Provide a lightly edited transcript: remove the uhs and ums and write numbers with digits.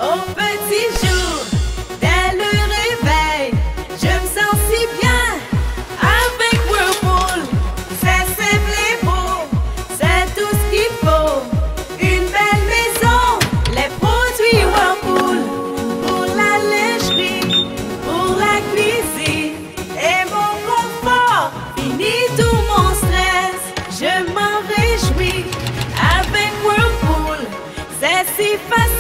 Au petit jour, dès le réveil, je me sens si bien avec Whirlpool. C'est simple et beau, c'est tout ce qu'il faut. Une belle maison, les produits Whirlpool. Pour la lingerie, pour la cuisine et mon confort. Fini tout mon stress, je m'en réjouis avec Whirlpool. C'est si facile.